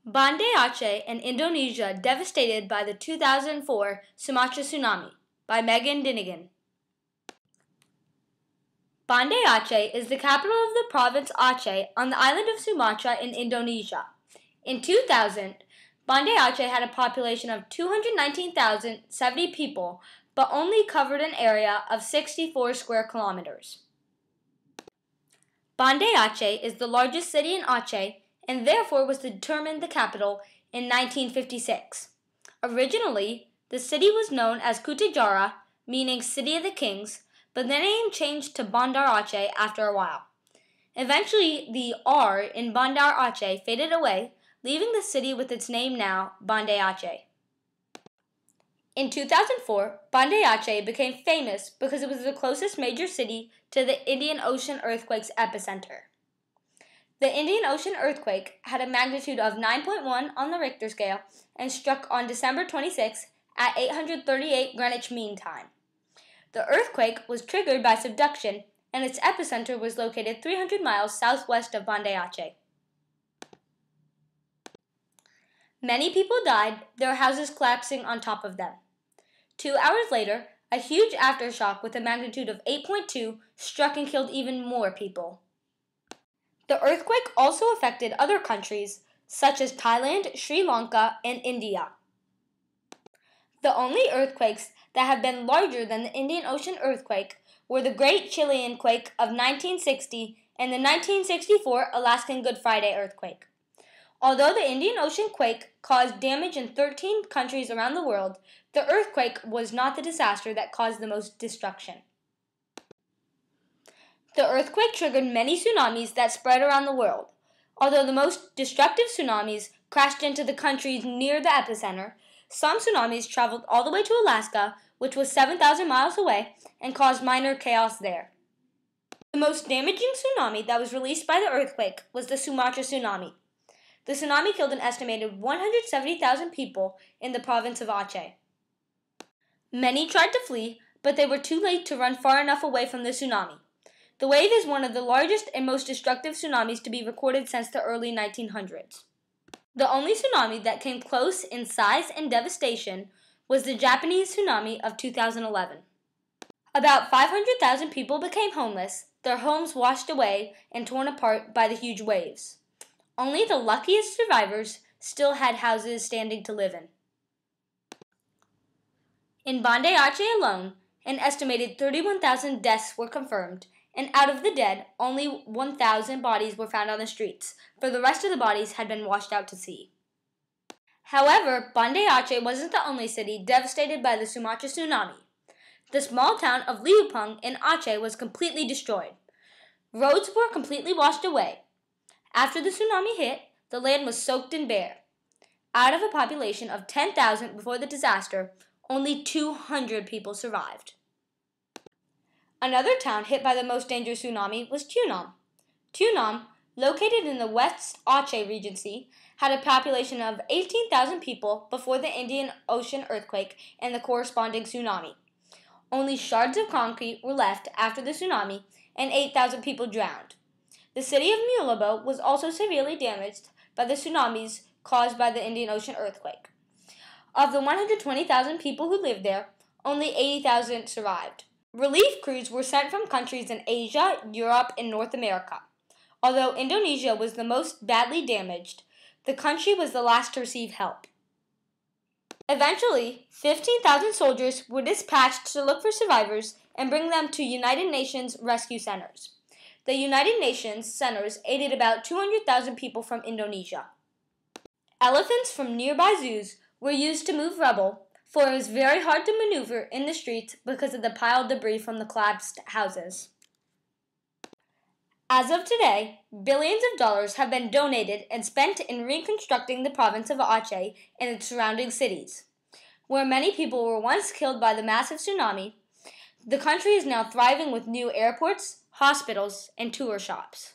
Banda Aceh and Indonesia devastated by the 2004 Sumatra tsunami by Megan Dinnegan. Banda Aceh is the capital of the province Aceh on the island of Sumatra in Indonesia. In 2000, Banda Aceh had a population of 219,070 people, but only covered an area of 64 square kilometers. Banda Aceh is the largest city in Aceh and therefore was determined the capital in 1956. Originally, the city was known as Kutijara, meaning City of the Kings, but the name changed to Bandar Aceh after a while. Eventually, the R in Bandar Aceh faded away, leaving the city with its name now, Banda Aceh. In 2004, Banda Aceh became famous because it was the closest major city to the Indian Ocean earthquake's epicenter. The Indian Ocean earthquake had a magnitude of 9.1 on the Richter scale and struck on December 26 at 838 Greenwich Mean Time. The earthquake was triggered by subduction, and its epicenter was located 300 miles southwest of Banda Aceh. Many people died, their houses collapsing on top of them. 2 hours later, a huge aftershock with a magnitude of 8.2 struck and killed even more people. The earthquake also affected other countries, such as Thailand, Sri Lanka, and India. The only earthquakes that have been larger than the Indian Ocean earthquake were the Great Chilean Quake of 1960 and the 1964 Alaskan Good Friday earthquake. Although the Indian Ocean quake caused damage in 13 countries around the world, the earthquake was not the disaster that caused the most destruction. The earthquake triggered many tsunamis that spread around the world. Although the most destructive tsunamis crashed into the countries near the epicenter, some tsunamis traveled all the way to Alaska, which was 7,000 miles away, and caused minor chaos there. The most damaging tsunami that was released by the earthquake was the Sumatra tsunami. The tsunami killed an estimated 170,000 people in the province of Aceh. Many tried to flee, but they were too late to run far enough away from the tsunami. The wave is one of the largest and most destructive tsunamis to be recorded since the early 1900s. The only tsunami that came close in size and devastation was the Japanese tsunami of 2011. About 500,000 people became homeless, their homes washed away and torn apart by the huge waves. Only the luckiest survivors still had houses standing to live in. In Banda Aceh alone, an estimated 31,000 deaths were confirmed, and out of the dead, only 1,000 bodies were found on the streets, for the rest of the bodies had been washed out to sea. However, Banda Aceh wasn't the only city devastated by the Sumatra tsunami. The small town of Liupang in Aceh was completely destroyed. Roads were completely washed away. After the tsunami hit, the land was soaked and bare. Out of a population of 10,000 before the disaster, only 200 people survived. Another town hit by the most dangerous tsunami was Tsunami. Tsunami, located in the West Aceh Regency, had a population of 18,000 people before the Indian Ocean earthquake and the corresponding tsunami. Only shards of concrete were left after the tsunami, and 8,000 people drowned. The city of Mulabo was also severely damaged by the tsunamis caused by the Indian Ocean earthquake. Of the 120,000 people who lived there, only 80,000 survived. Relief crews were sent from countries in Asia, Europe, and North America. Although Indonesia was the most badly damaged, the country was the last to receive help. Eventually, 15,000 soldiers were dispatched to look for survivors and bring them to United Nations rescue centers. The United Nations centers aided about 200,000 people from Indonesia. Elephants from nearby zoos were used to move rubble, for it was very hard to maneuver in the streets because of the piled debris from the collapsed houses. As of today, billions of dollars have been donated and spent in reconstructing the province of Aceh and its surrounding cities. Where many people were once killed by the massive tsunami, the country is now thriving with new airports, hospitals, and tour shops.